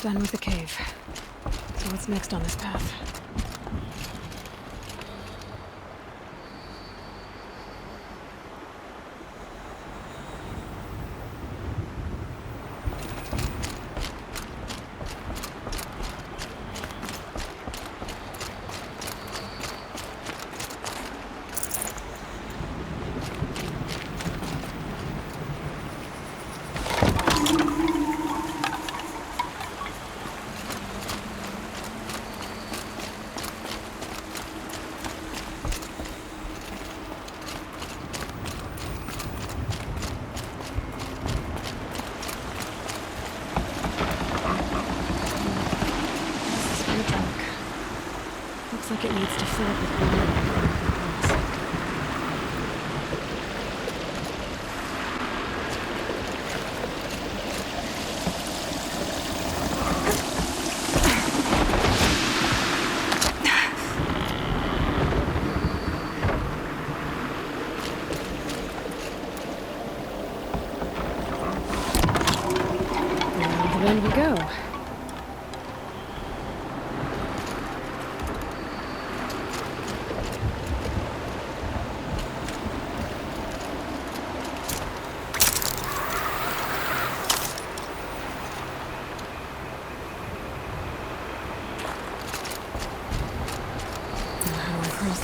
Done with the cave. So what's next on this path? Looks like it needs to fill up with water before it can close. Around the bend we go.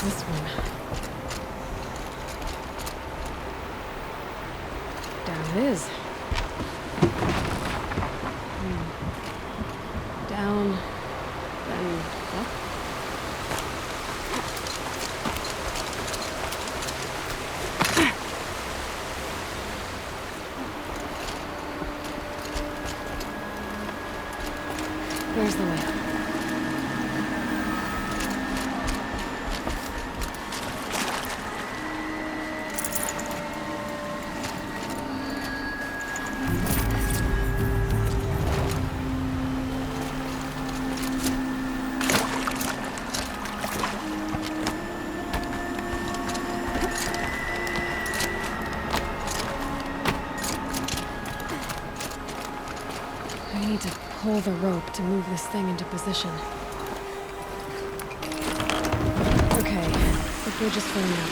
This one. Down it is. Down, then up. There's the way. I need to pull the rope to move this thing into position. Okay, the bridge is filling up.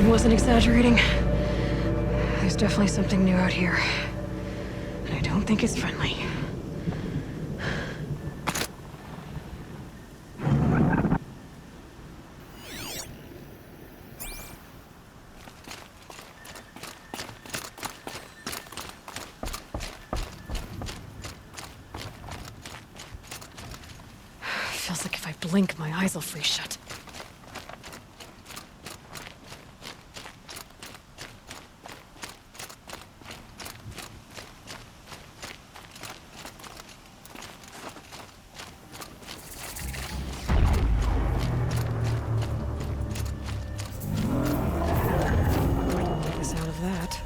Wasn't exaggerating. There's definitely something new out here. And I don't think it's friendly. Feels like if I blink, my eyes will freeze shut. Make us out of that.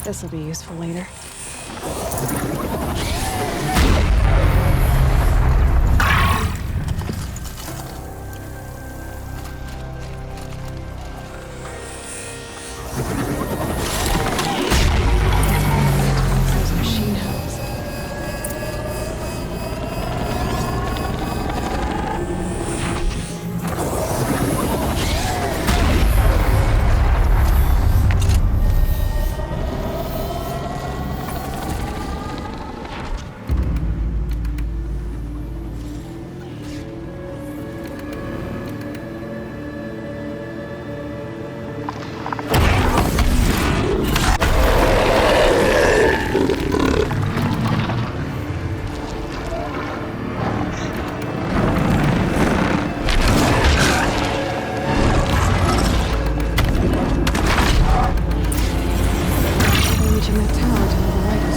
This will be useful later. Those machine hells. Reaching that tower to override it.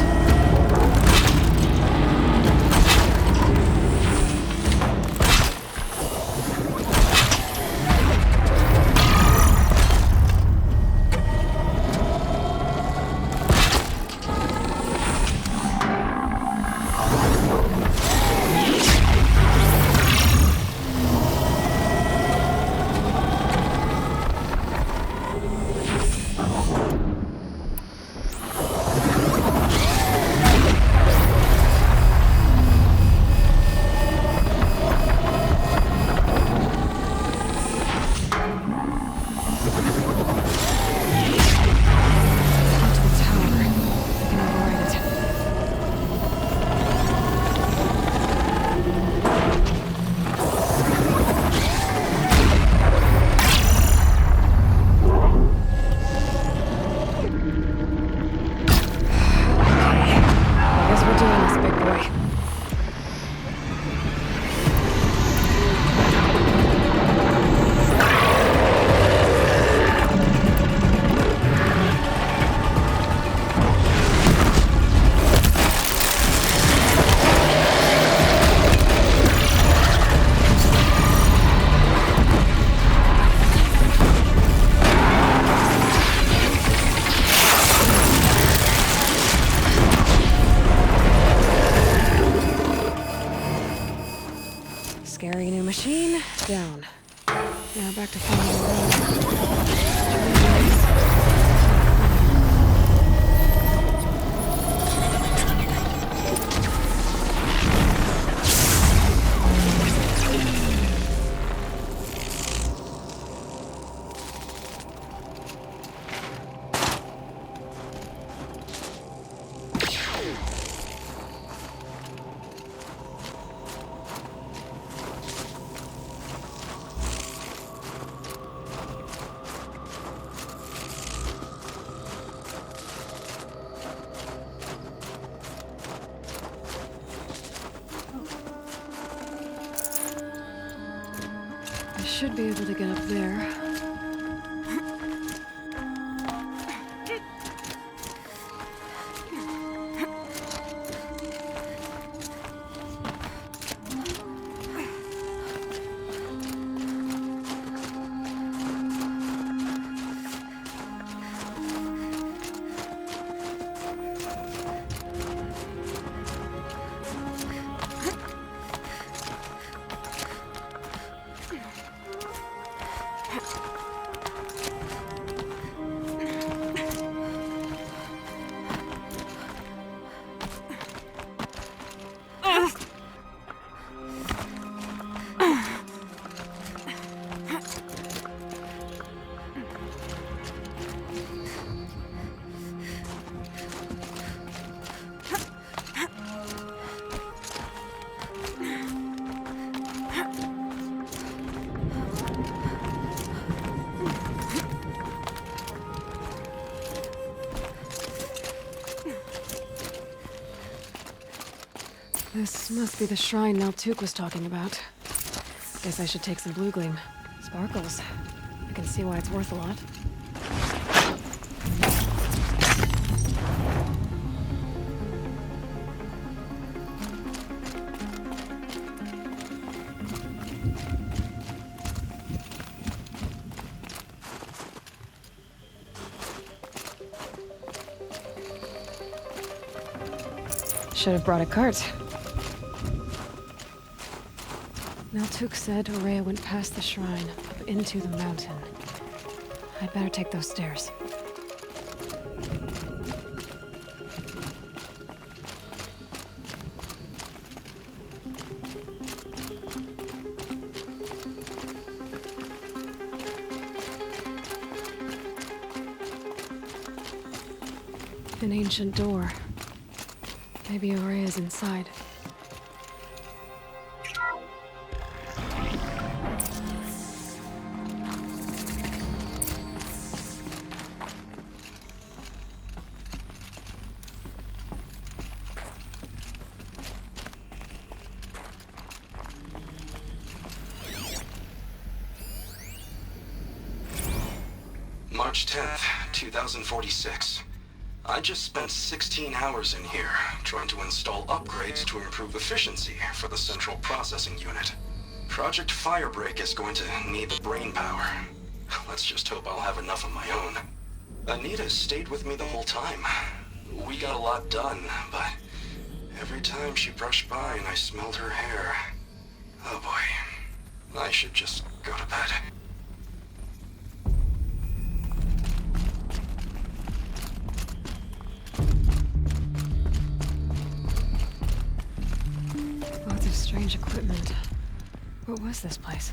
Onto the tower. I can override it. I guess we're doing this, big boy. Scary new machine, down. Now back to following the I should be able to get up there. This must be the shrine Maltuk was talking about. Guess I should take some blue gleam. Sparkles. I can see why it's worth a lot. Should have brought a cart. Maltuk said Ourea went past the shrine, up into the mountain. I'd better take those stairs. An ancient door. Maybe Ourea's inside. March 10th, 2046. I just spent 16 hours in here, trying to install upgrades to improve efficiency for the central processing unit. Project Firebreak is going to need the brain power. Let's just hope I'll have enough of my own. Anita stayed with me the whole time. We got a lot done, but every time she brushed by and I smelled her hair... Oh boy. I should just go to bed. Lots of strange equipment. What was this place?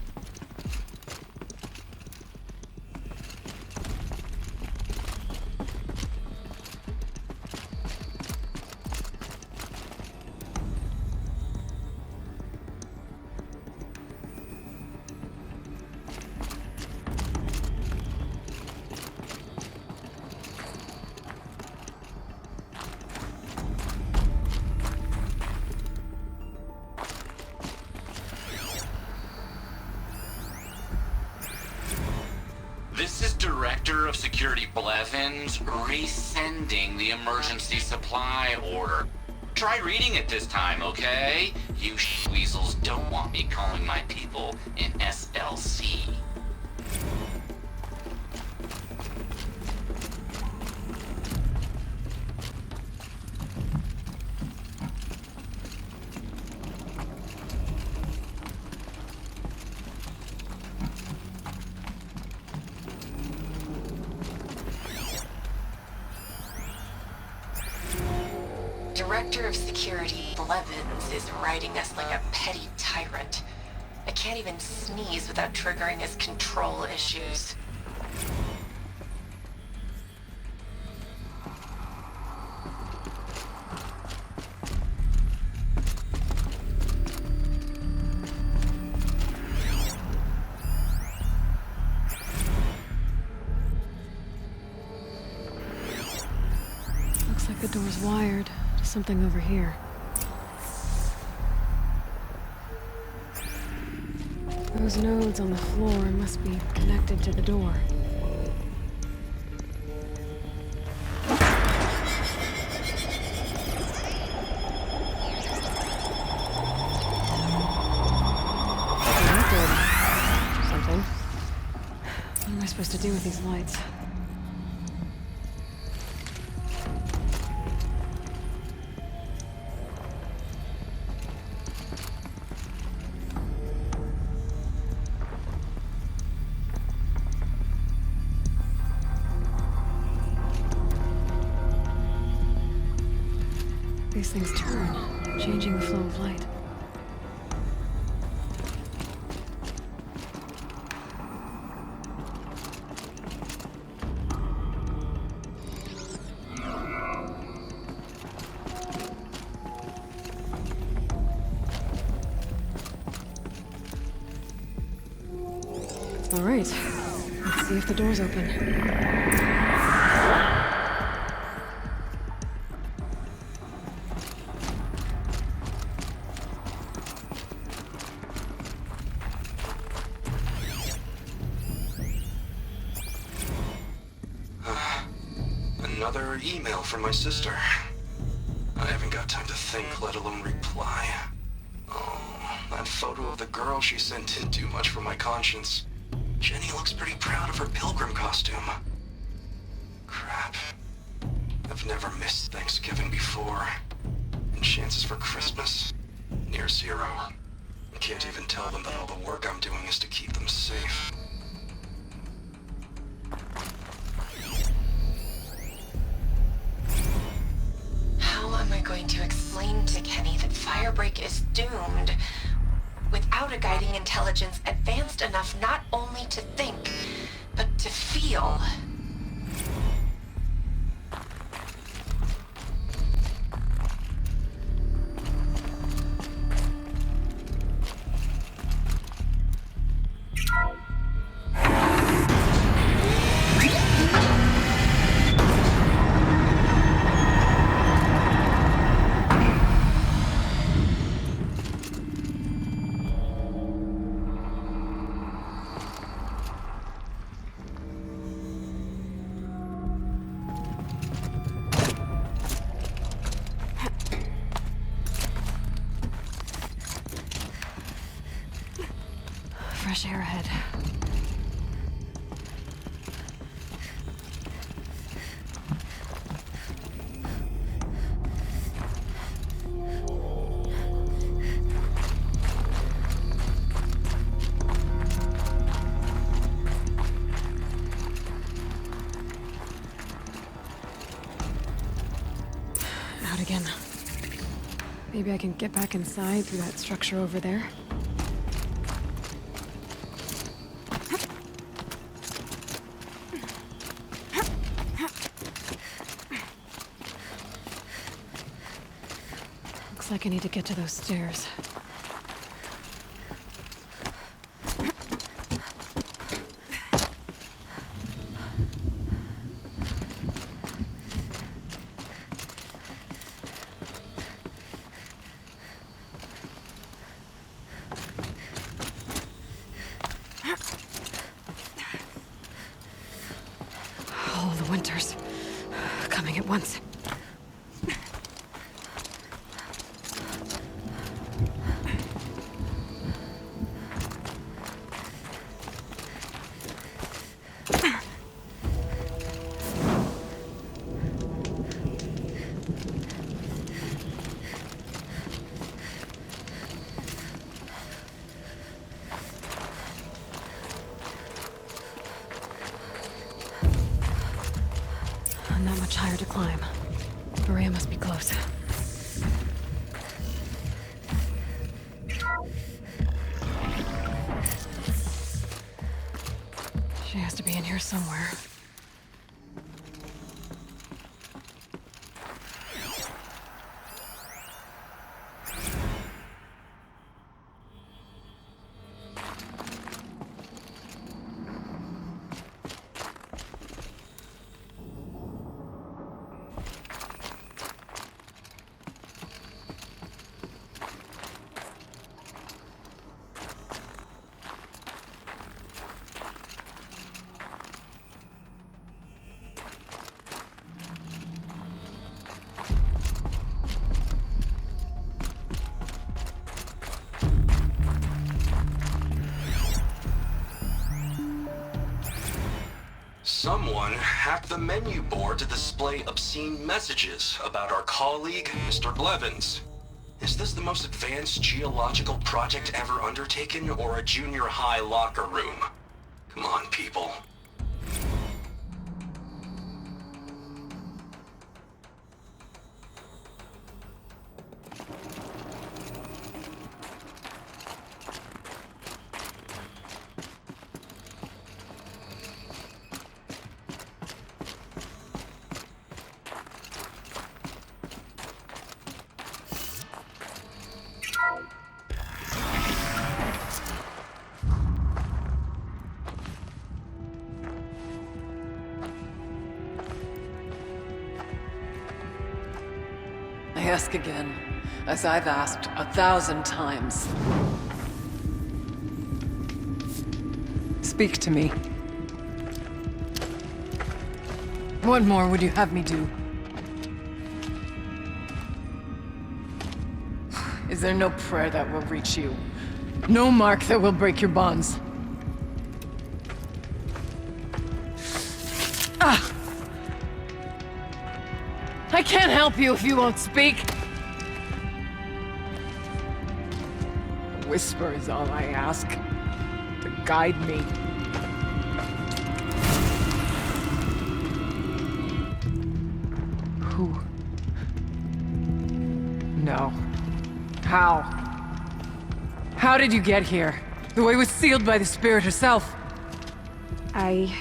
This is Director of Security Blevins resending the emergency supply order. Try reading it this time, okay? You weasels don't want me calling my people in SLC. Director of Security Blevins is writing us like a petty tyrant. I can't even sneeze without triggering his control issues. Looks like the door's wired to something over here. Those nodes on the floor must be connected to the door. Connected. Something. What am I supposed to do with these lights? These things turn, changing the flow of light. All right, let's see if the door's open. another email from my sister. I haven't got time to think, let alone reply. Oh, that photo of the girl she sent didn't do much for my conscience. Jenny looks pretty proud of her pilgrim costume. Crap. I've never missed Thanksgiving before. And chances for Christmas? Near zero. I can't even tell them that all the work I'm doing is to keep them safe. How am I going to explain to Kenny that Firebreak is doomed without a guiding intelligence advanced enough not only to think, but to feel? Fresh air ahead. Out again. Maybe I can get back inside through that structure over there. Looks like I need to get to those stairs. All the winters coming at once. Not much higher to climb. Maria must be close. She has to be in here somewhere. Someone hacked the menu board to display obscene messages about our colleague, Mr. Blevins. Is this the most advanced geological project ever undertaken, or a junior high locker room? Come on, people. I ask again, as I've asked 1,000 times. Speak to me. What more would you have me do? Is there no prayer that will reach you? No mark that will break your bonds? Ah! I can't help you if you won't speak! A whisper is all I ask. To guide me. Who? No. How? How did you get here? The way was sealed by the Spirit herself. I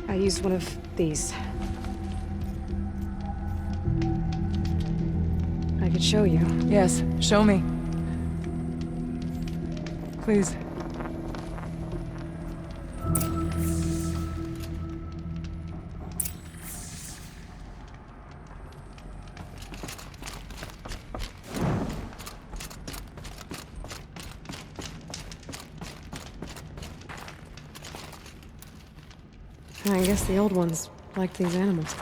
used one of these. I could show you. Yes, show me. Please. I guess the old ones liked these animals.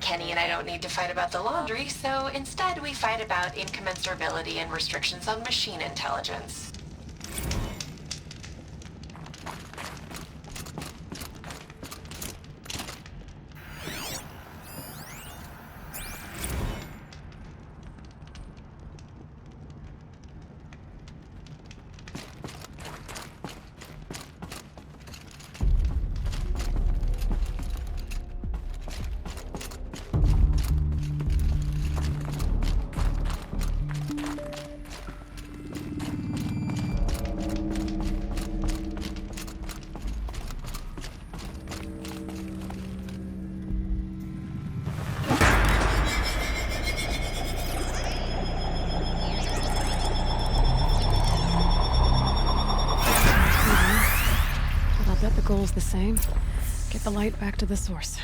Kenny and I don't need to fight about the laundry, so instead we fight about incommensurability and restrictions on machine intelligence. I'll bet the goal's the same. Get the light back to the source.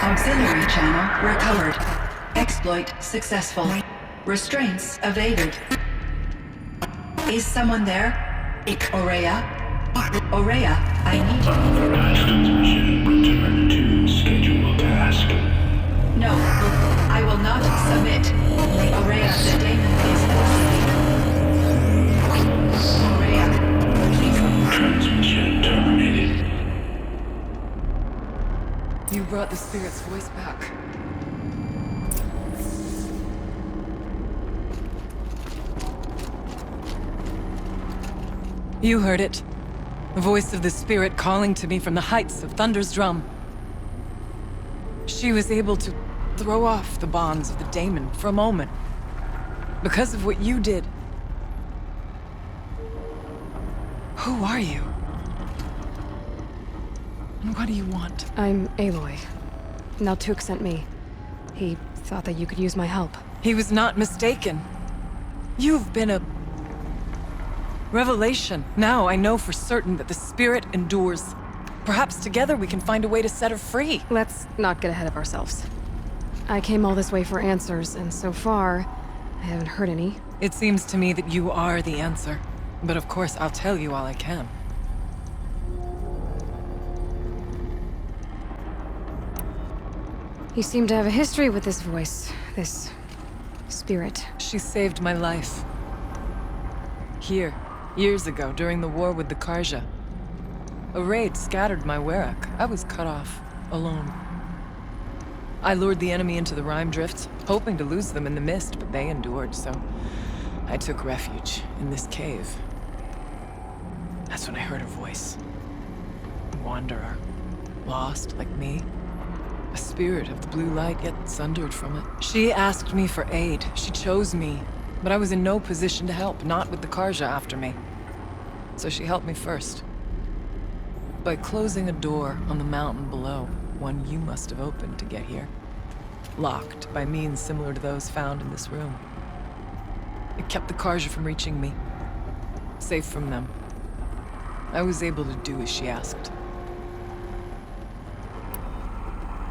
Auxiliary channel recovered. Exploit successful. Restraints evaded. Is someone there? Aurea? Aurea, I need you. Transmission return to scheduled task. No, I will not submit. Aurea, the daemon is asleep. Aurea, please. Transmission terminated. You brought the Spirit's voice back. You heard it. The voice of the Spirit calling to me from the heights of Thunder's Drum. She was able to throw off the bonds of the daemon for a moment. Because of what you did. Who are you? And what do you want? I'm Aloy. Naltuk sent me. He thought that you could use my help. He was not mistaken. You've been a revelation. Now I know for certain that the spirit endures. Perhaps together we can find a way to set her free. Let's not get ahead of ourselves. I came all this way for answers, and so far, I haven't heard any. It seems to me that you are the answer. But of course, I'll tell you all I can. You seem to have a history with this voice, this spirit. She saved my life. Here, years ago, during the war with the Karja. A raid scattered my Werak. I was cut off, alone. I lured the enemy into the Rime Drifts, hoping to lose them in the mist, but they endured, so I took refuge in this cave. That's when I heard her voice. A wanderer, lost like me. A spirit of the blue light, yet sundered from it. She asked me for aid. She chose me, but I was in no position to help, not with the Karja after me. So she helped me first. By closing a door on the mountain below, one you must have opened to get here. Locked by means similar to those found in this room. It kept the Karja from reaching me. Safe from them. I was able to do as she asked.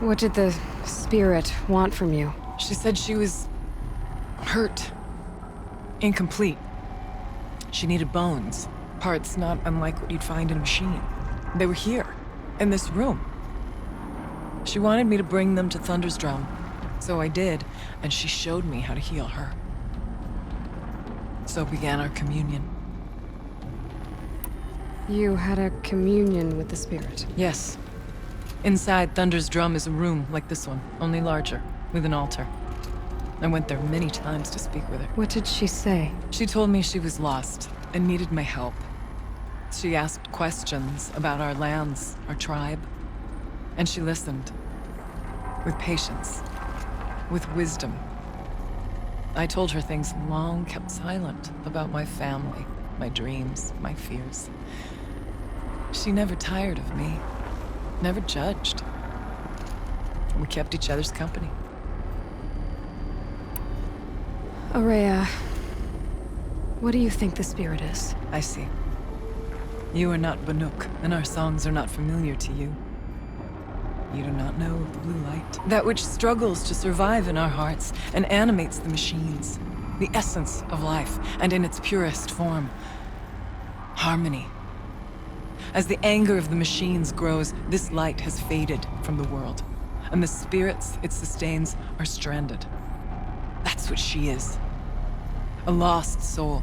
What did the spirit want from you? She said she was hurt. Incomplete. She needed bones. Parts not unlike what you'd find in a machine. They were here, in this room. She wanted me to bring them to Thunder's Drum. So I did, and she showed me how to heal her. So began our communion. You had a communion with the spirit. Yes. Inside Thunder's Drum is a room like this one, only larger, with an altar. I went there many times to speak with her. What did she say? She told me she was lost and needed my help. She asked questions about our lands, our tribe, and she listened. With patience. With wisdom. I told her things long kept silent about my family, my dreams, my fears. She never tired of me. Never judged. We kept each other's company. Ourea, what do you think the spirit is? I see. You are not Banuk, and our songs are not familiar to you. You do not know of the blue light. That which struggles to survive in our hearts and animates the machines. The essence of life, and in its purest form. Harmony. As the anger of the machines grows, this light has faded from the world, and the spirits it sustains are stranded. That's what she is. A lost soul,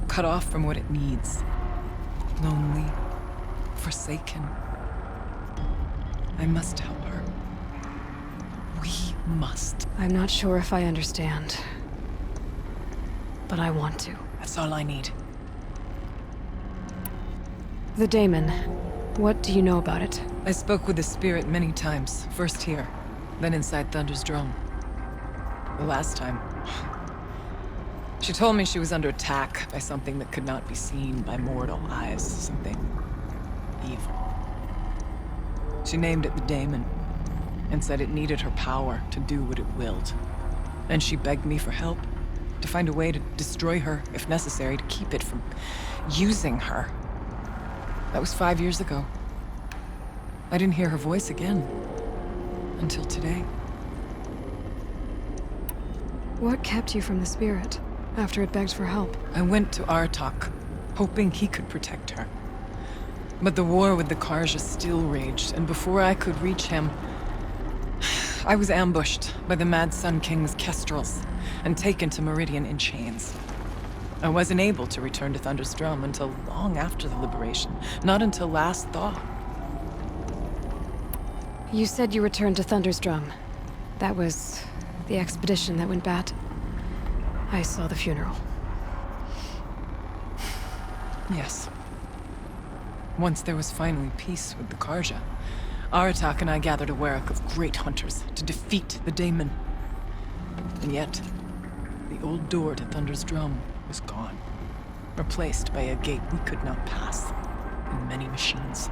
cut off from what it needs. Lonely, forsaken. I must help her. We must. I'm not sure if I understand. But I want to. That's all I need. The Daemon. What do you know about it? I spoke with the spirit many times. First here, then inside Thunder's Drum. The last time... She told me she was under attack by something that could not be seen by mortal eyes. Something... evil. She named it the Daemon, and said it needed her power to do what it willed. And she begged me for help, to find a way to destroy her, if necessary, to keep it from using her. That was 5 years ago. I didn't hear her voice again. Until today. What kept you from the spirit, after it begged for help? I went to Artok, hoping he could protect her. But the war with the Karja still raged, and before I could reach him, I was ambushed by the Mad Sun King's Kestrels, and taken to Meridian in chains. I wasn't able to return to Thunder's Drum until long after the liberation, not until last thaw. You said you returned to Thunder's Drum. That was the expedition that went bad. I saw the funeral. Yes. Once there was finally peace with the Karja, Aratak and I gathered a Werak of great hunters to defeat the Daemon. And yet, the old door to Thunder's Drum was gone, replaced by a gate we could not pass, and many machines.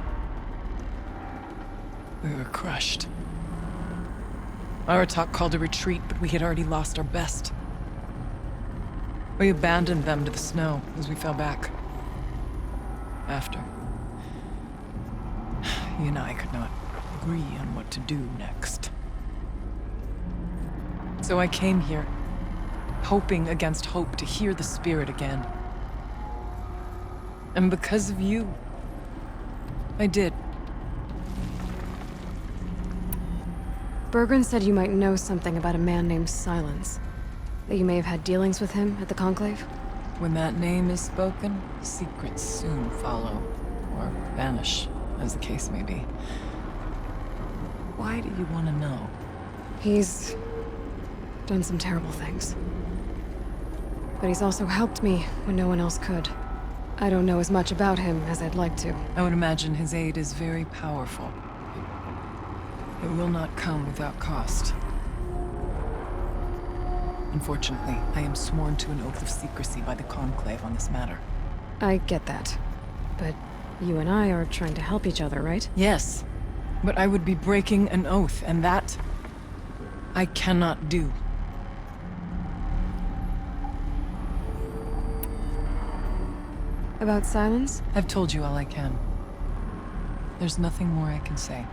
We were crushed, Aratak called a retreat, but we had already lost our best. We abandoned them to the snow as we fell back. After. He and I could not agree on what to do next. So I came here, hoping against hope to hear the spirit again. And because of you, I did. Bergren said you might know something about a man named Silence. That you may have had dealings with him at the Conclave? When that name is spoken, secrets soon follow, or vanish, as the case may be. Why do you want to know? He's done some terrible things. But he's also helped me when no one else could. I don't know as much about him as I'd like to. I would imagine his aid is very powerful. It will not come without cost. Unfortunately, I am sworn to an oath of secrecy by the Conclave on this matter. I get that. But you and I are trying to help each other, right? Yes, but I would be breaking an oath, and that I cannot do. About Silence? I've told you all I can. There's nothing more I can say.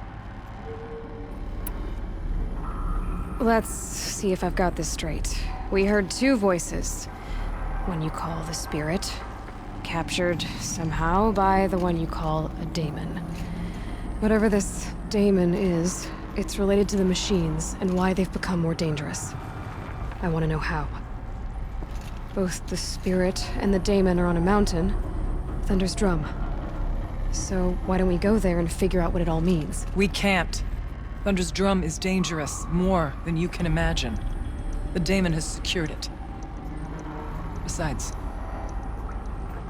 Let's see if I've got this straight. We heard two voices. One you call the Spirit, captured somehow by the one you call a daemon. Whatever this daemon is, it's related to the machines and why they've become more dangerous. I want to know how. Both the Spirit and the daemon are on a mountain, Thunder's Drum. So why don't we go there and figure out what it all means? We can't. Thunder's Drum is dangerous, more than you can imagine. The daemon has secured it. Besides,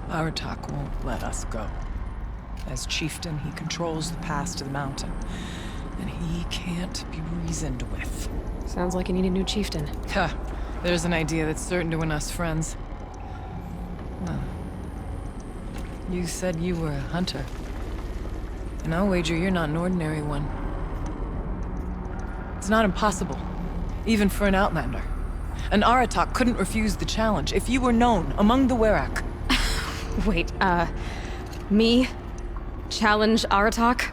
Aratak won't let us go. As chieftain, he controls the pass to the mountain, and he can't be reasoned with. Sounds like you need a new chieftain. Ha! There's an idea that's certain to win us friends. You said you were a hunter. And I'll wager you're not an ordinary one. It's not impossible, even for an Outlander. An Aratak couldn't refuse the challenge if you were known among the Werak. Wait, me? Challenge Aratak?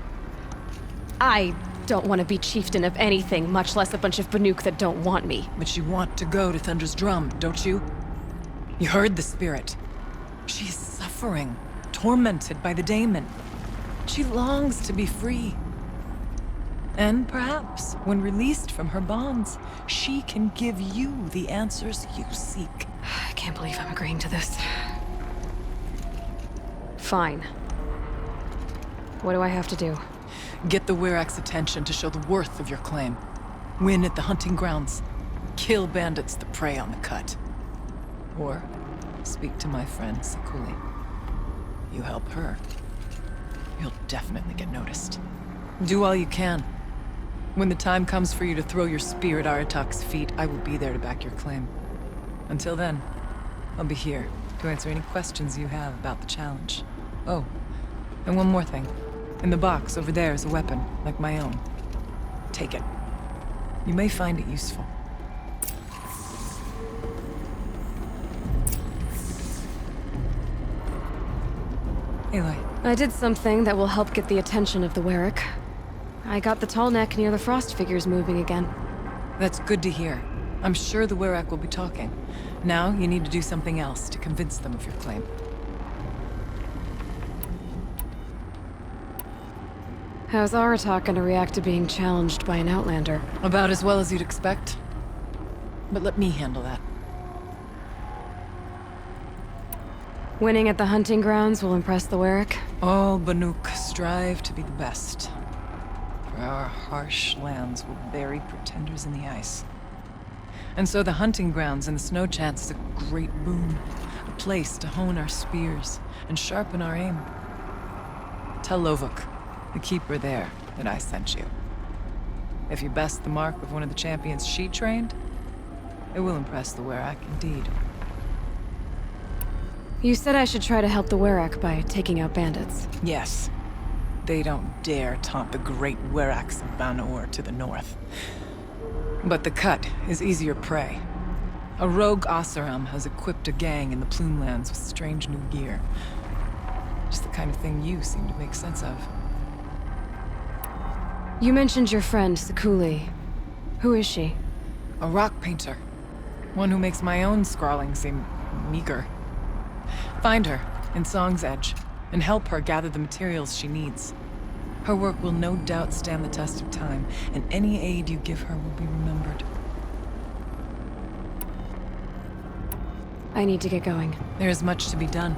I don't want to be chieftain of anything, much less a bunch of Banuk that don't want me. But you want to go to Thunder's Drum, don't you? You heard the spirit. She's suffering, tormented by the daemon. She longs to be free. And perhaps, when released from her bonds, she can give you the answers you seek. I can't believe I'm agreeing to this. Fine. What do I have to do? Get the Werak's attention to show the worth of your claim. Win at the hunting grounds. Kill bandits that prey on the cut. Or speak to my friend Sakuli. You help her, you'll definitely get noticed. Do all you can. When the time comes for you to throw your spear at Aratak's feet, I will be there to back your claim. Until then, I'll be here to answer any questions you have about the challenge. Oh, and one more thing. In the box over there is a weapon, like my own. Take it. You may find it useful. Aloy. I did something that will help get the attention of the Werak. I got the tall neck near the frost figures moving again. That's good to hear. I'm sure the Werak will be talking. Now, you need to do something else to convince them of your claim. How's Aratak gonna react to being challenged by an Outlander? About as well as you'd expect. But let me handle that. Winning at the hunting grounds will impress the Werak? All Banuk strive to be the best. For our harsh lands will bury pretenders in the ice. And so the hunting grounds and the snow chance is a great boon. A place to hone our spears and sharpen our aim. Tell Lovuk, the keeper there, that I sent you. If you best the mark of one of the champions she trained, it will impress the Werak indeed. You said I should try to help the Werak by taking out bandits. Yes. They don't dare taunt the great Weraks of Banor to the north. But the Cut is easier prey. A rogue Oseram has equipped a gang in the Plumelands with strange new gear. Just the kind of thing you seem to make sense of. You mentioned your friend, Sekuli. Who is she? A rock painter. One who makes my own scrawling seem meager. Find her in Song's Edge, and help her gather the materials she needs. Her work will no doubt stand the test of time, and any aid you give her will be remembered. I need to get going. There is much to be done.